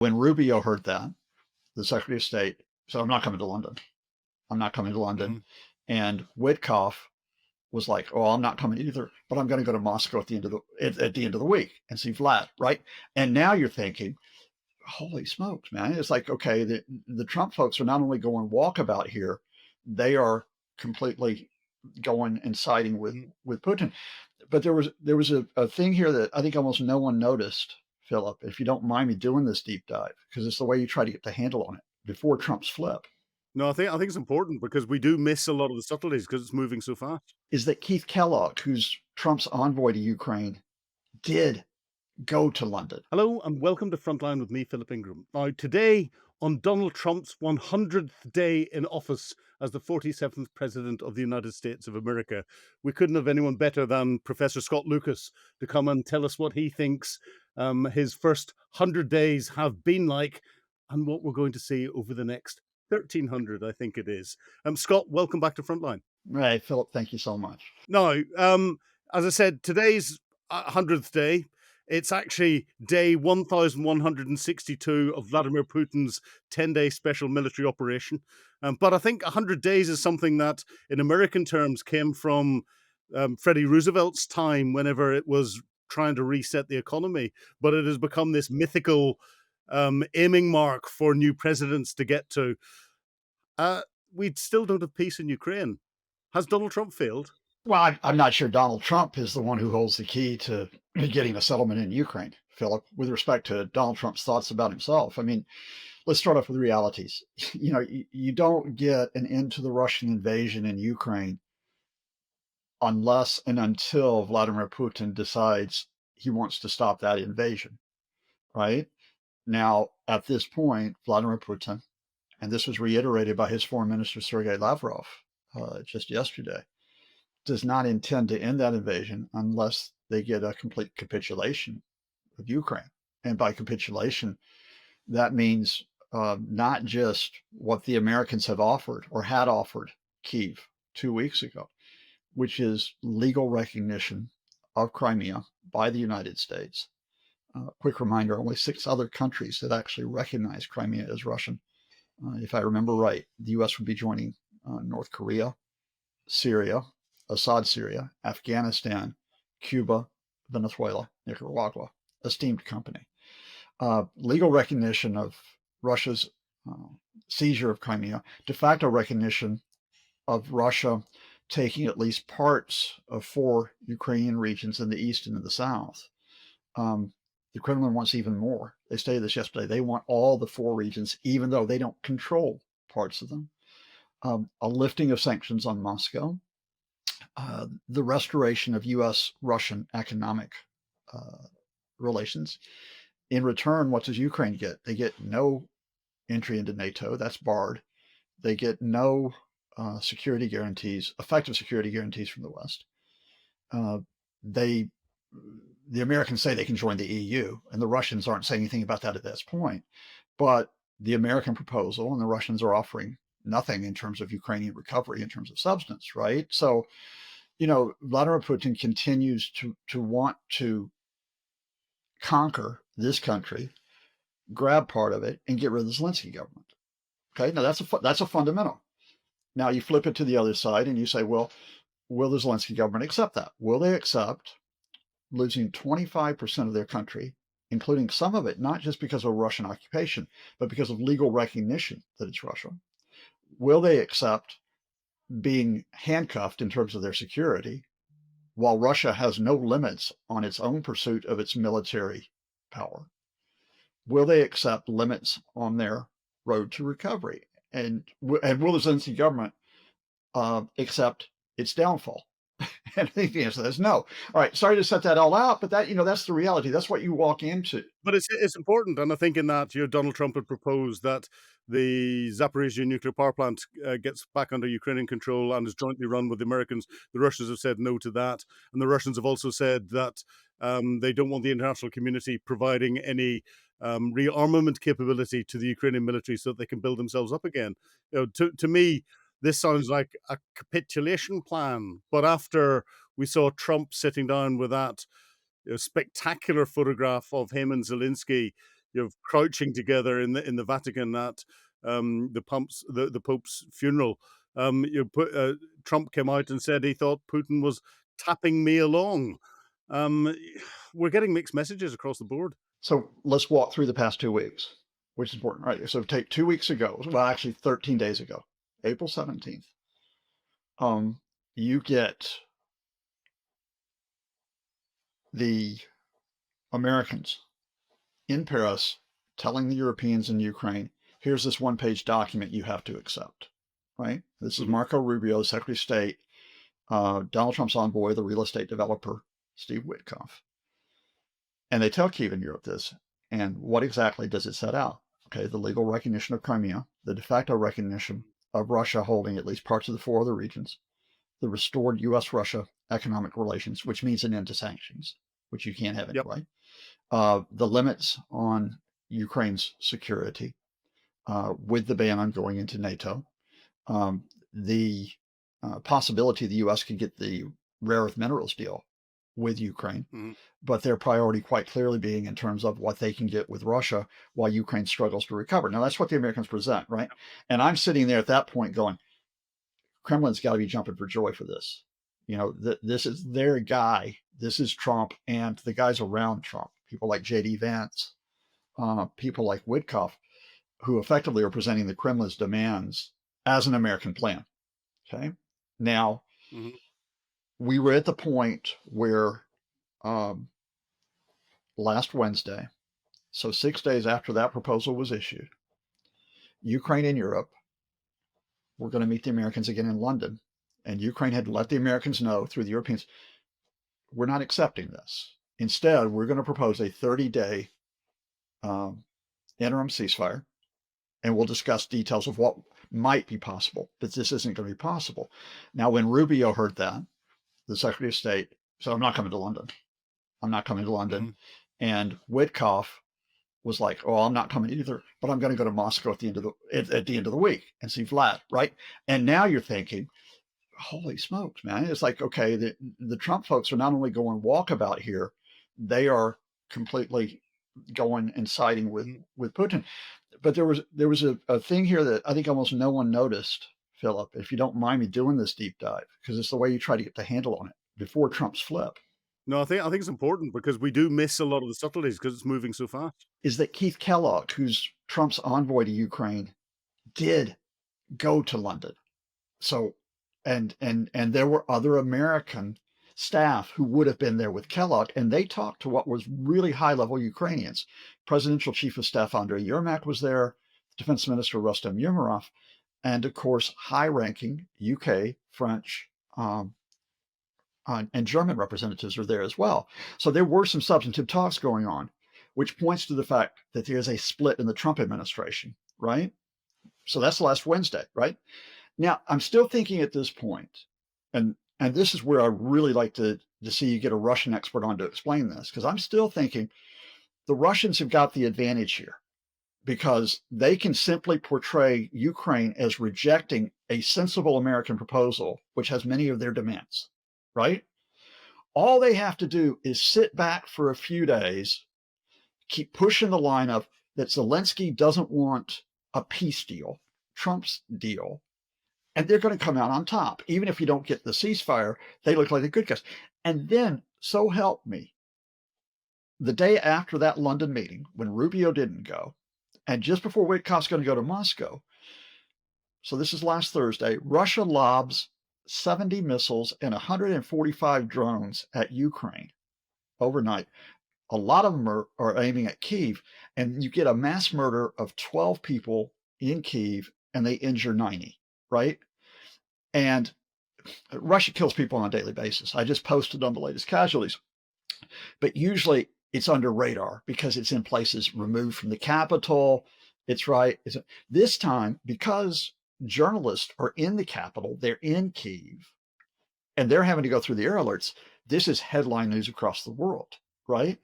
When Rubio heard that, the Secretary of State said, "I'm not coming to London. I'm not coming to London." Mhm. And Witkoff was like, "Oh, I'm not coming either, but I'm going to go to Moscow at the end of the week and see Vlad." Right? And now you're thinking, holy smokes, man! It's like, okay, the Trump folks are not only going walkabout here, they are completely going and siding Mhm. with Putin. But there was a thing here that I think almost no one noticed, Philip. If you don't mind me doing this deep dive, because it's the way you try to get the handle on it before Trump's flip, No, I think it's important because we do miss a lot of the subtleties because it's moving so fast. is that Keith Kellogg, who's Trump's envoy to Ukraine, did go to London. Hello and welcome to Frontline with me, Philip Ingram. Now, today, on Donald Trump's 100th day in office as the 47th President of the United States of America, we couldn't have anyone better than Professor Scott Lucas to come and tell us what he thinks his first 100 days have been like and what we're going to see over the next 1300, I think it is. Scott, welcome back to Frontline. Right, Philip, thank you so much. Now, as I said, today's 100th day. It's actually day 1162 of Vladimir Putin's 10-day special military operation. But I think 100 days is something that, in American terms, came from Freddie Roosevelt's time whenever it was trying to reset the economy. But it has become this mythical aiming mark for new presidents to get to. Uh, we still don't have peace in Ukraine. Has Donald Trump failed? Well, I'm not sure Donald Trump is the one who holds the key to getting a settlement in Ukraine, Philip, with respect to Donald Trump's thoughts about himself. I mean, let's start off with realities. You don't get an end to the Russian invasion in Ukraine unless and until Vladimir Putin decides he wants to stop that invasion, right? Now, at this point, Vladimir Putin, and this was reiterated by his foreign minister, Sergei Lavrov, just yesterday, does not intend to end that invasion unless they get a complete capitulation of Ukraine. And by capitulation, that means not just what the Americans have offered or had offered Kyiv 2 weeks ago, which is legal recognition of Crimea by the United States. Quick reminder, only 6 other countries that actually recognize Crimea as Russian. If I remember right, the US would be joining North Korea, Syria, Assad Syria, Afghanistan, Cuba, Venezuela, Nicaragua, esteemed company. Legal recognition of Russia's uh, seizure of Crimea, de facto recognition of Russia taking at least parts of 4 Ukrainian regions in the east and in the south. Um, the Kremlin wants even more. They stated this yesterday. They want all the 4 regions, even though they don't control parts of them. A lifting of sanctions on Moscow, the restoration of U.S. Russian economic uh, relations. In return, what does Ukraine get? They get no entry into NATO, that's barred. They get no security guarantees, effective security guarantees from the West. Uh, they, the Americans say they can join the EU, and the Russians aren't saying anything about that at this point. But the American proposal and the Russians are offering nothing in terms of Ukrainian recovery, in terms of substance, right? So, Vladimir Putin continues to want to conquer this country, grab part of it, and get rid of the Zelensky government. Okay, now that's a fundamental. Now you flip it to the other side and you say, well, will the Zelensky government accept that? Will they accept losing 25% of their country, including some of it not just because of Russian occupation, but because of legal recognition that it's Russia? Will they accept being handcuffed in terms of their security while Russia has no limits on its own pursuit of its military power? Will they accept limits on their road to recovery? And will the Zelensky government accept its downfall? And I think the answer to that is no. All right, sorry to set that all out, but that's the reality. That's what you walk into. But it's important, and I think in that, Donald Trump had proposed that the Zaporizhzhia nuclear power plant gets back under Ukrainian control and is jointly run with the Americans. The Russians have said no to that, and the Russians have also said that they don't want the international community providing any rearmament capability to the Ukrainian military so that they can build themselves up again. To me, this sounds like a capitulation plan. But after we saw Trump sitting down with that spectacular photograph of him and Zelensky crouching together in the Vatican at the Pope's funeral. Trump came out and said he thought Putin was tapping me along. Um, we're getting mixed messages across the board. So let's walk through the past 2 weeks, which is important, right? So take 2 weeks ago, well, actually 13 days ago, April 17th, you get the Americans in Paris telling the Europeans in Ukraine, here's this one-page document you have to accept, right? This is Marco Rubio, Secretary of State, Donald Trump's envoy, the real estate developer, Steve Witkoff. And they tell Kiev and Europe this. And what exactly does it set out? Okay, the legal recognition of Crimea, the de facto recognition of Russia holding at least parts of the 4 other regions, the restored U.S.-Russia economic relations, which means an end to sanctions, which you can't have anyway, the limits on Ukraine's security with the ban on going into NATO, the possibility the U.S. could get the rare earth minerals deal with Ukraine, but their priority quite clearly being in terms of what they can get with Russia while Ukraine struggles to recover. Now, that's what the Americans present, right? And I'm sitting there at that point going, Kremlin's got to be jumping for joy for this. You know, this is their guy. This is Trump and the guys around Trump, people like J.D. Vance, people like Witkoff, who effectively are presenting the Kremlin's demands as an American plan. Okay. Now, we were at the point where last Wednesday, so 6 days after that proposal was issued, Ukraine and Europe were going to meet the Americans again in London. And Ukraine had let the Americans know through the Europeans, we're not accepting this. Instead, we're going to propose a 30-day interim ceasefire, and we'll discuss details of what might be possible, but this isn't going to be possible. Now, when Rubio heard that, the Secretary of State said, I'm not coming to London. I'm not coming to London. And Witkoff was like, oh, I'm not coming either, but I'm going to go to Moscow at the end of the week and see Vlad, right? And now you're thinking, holy smokes, man. It's like, okay, the Trump folks are not only going walkabout here, they are completely going and siding with Putin. But there was a thing here that I think almost no one noticed, Philip, if you don't mind me doing this deep dive, because it's the way you try to get the handle on it before Trump's flip. No, I think it's important because we do miss a lot of the subtleties because it's moving so fast. Is that Keith Kellogg, who's Trump's envoy to Ukraine, did go to London. So, and there were other American staff who would have been there with Kellogg, and they talked to what was really high-level Ukrainians. Presidential Chief of Staff Andrei Yermak was there, Defense Minister Rustem Umerov, and of course, high-ranking UK, French, and German representatives are there as well. So there were some substantive talks going on, which points to the fact that there's a split in the Trump administration, right? So that's last Wednesday, right? Now, I'm still thinking at this point, and this is where I really like to see you get a Russian expert on to explain this, because I'm still thinking the Russians have got the advantage here because they can simply portray Ukraine as rejecting a sensible American proposal, which has many of their demands, right? All they have to do is sit back for a few days, keep pushing the line of that Zelensky doesn't want a peace deal, Trump's deal, and they're going to come out on top. Even if you don't get the ceasefire, they look like the good guys. And then, so help me, the day after that London meeting, when Rubio didn't go, and just before Witkoff's going to go to Moscow, so this is last Thursday, Russia lobs 70 missiles and 145 drones at Ukraine overnight. A lot of them are aiming at Kyiv, and you get a mass murder of 12 people in Kyiv, and they injure 90, right? And Russia kills people on a daily basis. I just posted on the latest casualties. But usually it's under radar because it's in places removed from the capital. It's right. This time, because journalists are in the capital, they're in Kyiv, and they're having to go through the air alerts. This is headline news across the world, right?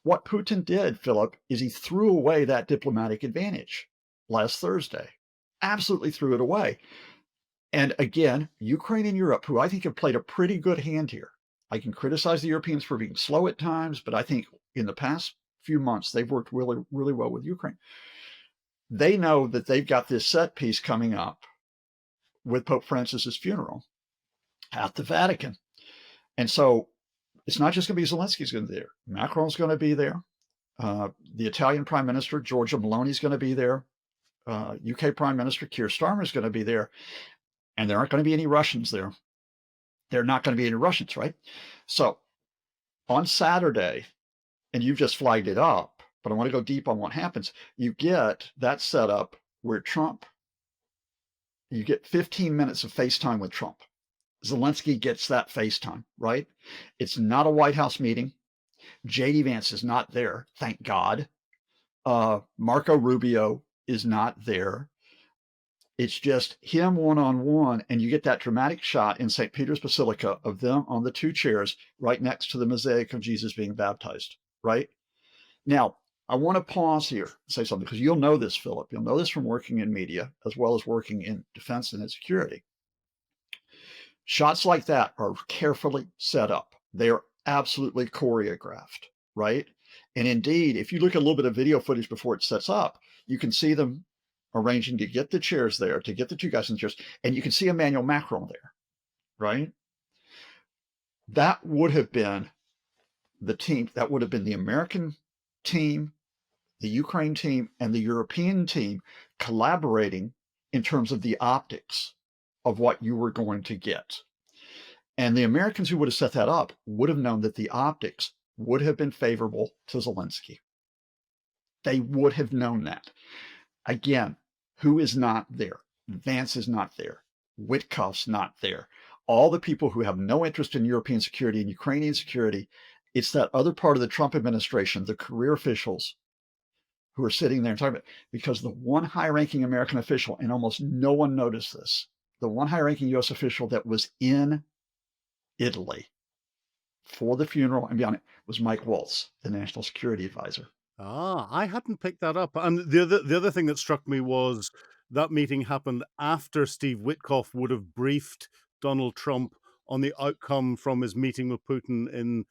What Putin did, Philip, is he threw away that diplomatic advantage last Thursday. Absolutely threw it away. And again, Ukraine and Europe, who I think have played a pretty good hand here. I can criticize the Europeans for being slow at times, but I think in the past few months, they've worked really, really well with Ukraine. They know that they've got this set piece coming up with Pope Francis's funeral at the Vatican. And so it's not just going to be Zelensky's going to be there. Macron's going to be there. The Italian Prime Minister, Giorgia Meloni, is going to be there. UK Prime Minister Keir Starmer is going to be there. And there aren't going to be any Russians there. There are not going to be any Russians, right? So on Saturday, and you've just flagged it up, but I want to go deep on what happens. You get that setup where you get 15 minutes of FaceTime with Trump. Zelensky gets that FaceTime, right? It's not a White House meeting. J.D. Vance is not there, thank God. Marco Rubio is not there. It's just him one-on-one, and you get that dramatic shot in St. Peter's Basilica of them on the two chairs right next to the mosaic of Jesus being baptized, right? Now, I want to pause here and say something, because you'll know this, Philip. You'll know this from working in media as well as working in defense and in security. Shots like that are carefully set up. They are absolutely choreographed, right? And indeed, if you look at a little bit of video footage before it sets up, you can see them arranging to get the chairs there, to get the two guys in the chairs, and you can see Emmanuel Macron there, right? That would have been the team, that would have been the American team, the Ukraine team, and the European team collaborating in terms of the optics of what you were going to get. And the Americans who would have set that up would have known that the optics would have been favorable to Zelensky. They would have known that. Again, who is not there? Vance is not there. Witkoff's not there. All the people who have no interest in European security and Ukrainian security, it's that other part of the Trump administration, the career officials who are sitting there and talking about it, because the one high-ranking American official, and almost no one noticed this, the one high-ranking U.S. official that was in Italy for the funeral and beyond it was Mike Waltz, the national security advisor. I hadn't picked that up. And the other thing that struck me was that meeting happened after Steve Witkoff would have briefed Donald Trump on the outcome from his meeting with Putin in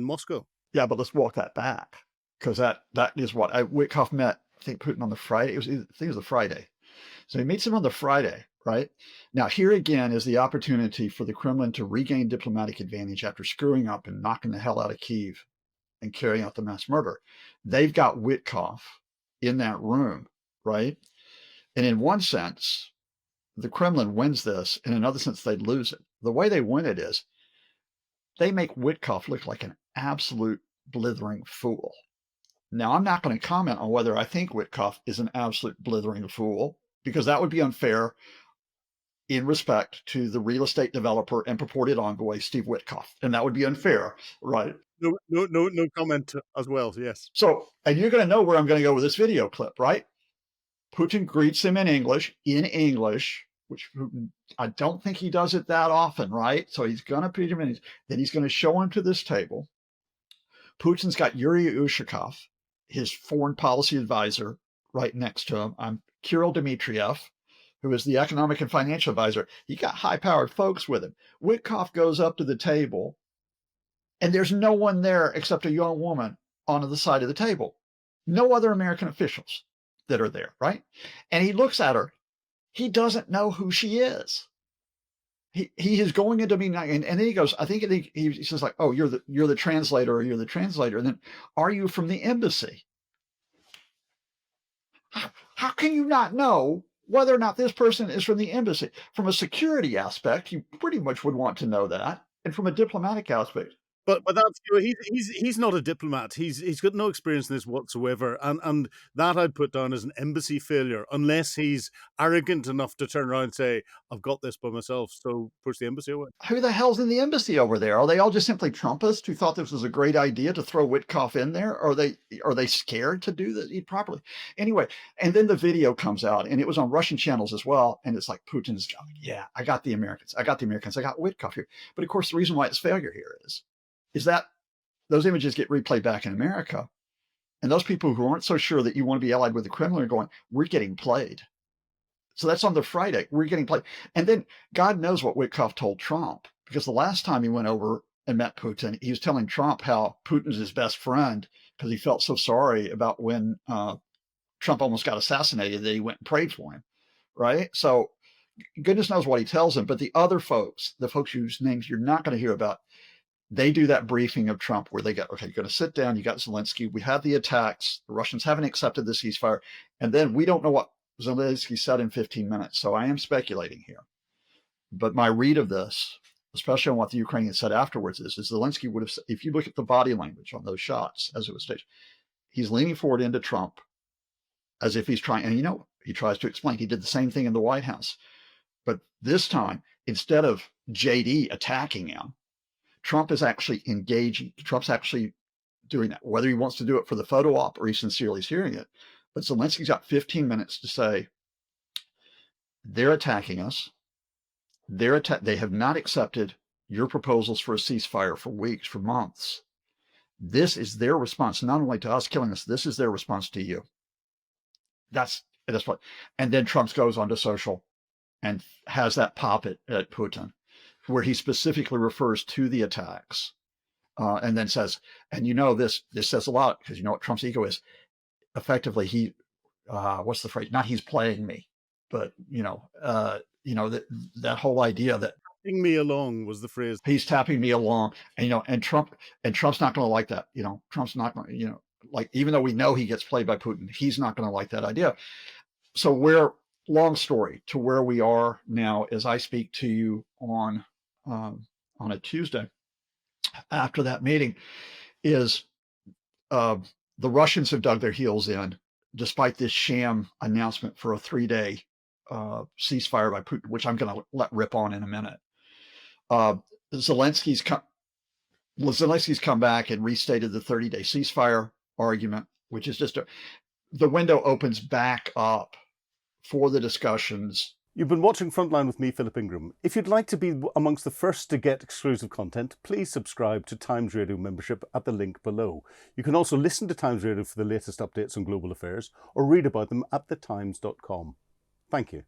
Moscow. Yeah, but let's walk that back, because that is what Witkoff met, I think, Putin on the Friday. I think it was the Friday. So he meets him on the Friday, right? Now, here again is the opportunity for the Kremlin to regain diplomatic advantage after screwing up and knocking the hell out of Kyiv and carrying out the mass murder. They've got Witkoff in that room, right? And in one sense, the Kremlin wins this. In another sense, they lose it. The way they win it is they make Witkoff look like an absolute blithering fool. Now, I'm not going to comment on whether I think Witkoff is an absolute blithering fool, because that would be unfair in respect to the real estate developer and purported envoy, Steve Witkoff. And that would be unfair, right? No comment as well, yes. So, and you're going to know where I'm going to go with this video clip, right? Putin greets him in English, which I don't think he does it that often, right? So he's going to greet him, and then he's going to show him to this table. Putin's got Yuri Ushakov, his foreign policy advisor, right next to him. I'm Kirill Dmitriev, who is the economic and financial advisor. He got high-powered folks with him. Witkoff goes up to the table, and there's no one there except a young woman on the side of the table. No other American officials that are there, right? And he looks at her. He doesn't know who she is. He is going into me, and then he goes, he says, like, oh, you're the translator, or you're the translator. And then, are you from the embassy? How can you not know whether or not this person is from the embassy? From a security aspect, you pretty much would want to know that. And from a diplomatic aspect. But that's, he's not a diplomat. He's got no experience in this whatsoever, and that I'd put down as an embassy failure, unless he's arrogant enough to turn around and say, "I've got this by myself," so push the embassy away. Who the hell's in the embassy over there? Are they all just simply Trumpists who thought this was a great idea to throw Witkoff in there? Are they scared to do this properly? Anyway, and then the video comes out, and it was on Russian channels as well, and it's like Putin's, yeah, I got the Americans, I got Witkoff here. But of course, the reason why it's failure here is that those images get replayed back in America, and those people who aren't so sure that you want to be allied with the Kremlin are going, we're getting played. So that's on the Friday. We're getting played. And then God knows what Witkoff told Trump, because the last time he went over and met Putin, he was telling Trump how Putin's his best friend because he felt so sorry about when Trump almost got assassinated that he went and prayed for him, right? So goodness knows what he tells him. But the other folks, the folks whose names you're not going to hear about, they do that briefing of Trump where they go, okay, you're going to sit down. You got Zelensky. We have the attacks. The Russians haven't accepted the ceasefire. And then we don't know what Zelensky said in 15 minutes. So I am speculating here. But my read of this, especially on what the Ukrainians said afterwards, is Zelensky would have, if you look at the body language on those shots as it was staged, he's leaning forward into Trump as if he's trying, and he tries to explain. He did the same thing in the White House. But this time, instead of JD attacking him, Trump is actually engaging. Trump's actually doing that, whether he wants to do it for the photo op or he sincerely is hearing it. But Zelensky's got 15 minutes to say, they're attacking us. They have not accepted your proposals for a ceasefire for weeks, for months. This is their response, not only to us killing us, this is their response to you. That's what. And then Trump goes onto social and has that pop at Putin, where he specifically refers to the attacks, and then says, and this says a lot, because what Trump's ego is. Effectively, he, what's the phrase? Not he's playing me, but that whole idea that tapping me along was the phrase. He's tapping me along, and Trump's not going to like that. Trump's not going to, like, even though we know he gets played by Putin, he's not going to like that idea. So long story to where we are now as I speak to you on a Tuesday after that meeting is the Russians have dug their heels in despite this sham announcement for a 3-day ceasefire by Putin, which I'm going to let rip on in a minute. Zelensky's come back and restated the 30-day ceasefire argument, which is just the window opens back up for the discussions. You've been watching Frontline with me, Philip Ingram. If you'd like to be amongst the first to get exclusive content, please subscribe to Times Radio membership at the link below. You can also listen to Times Radio for the latest updates on global affairs or read about them at thetimes.com. Thank you.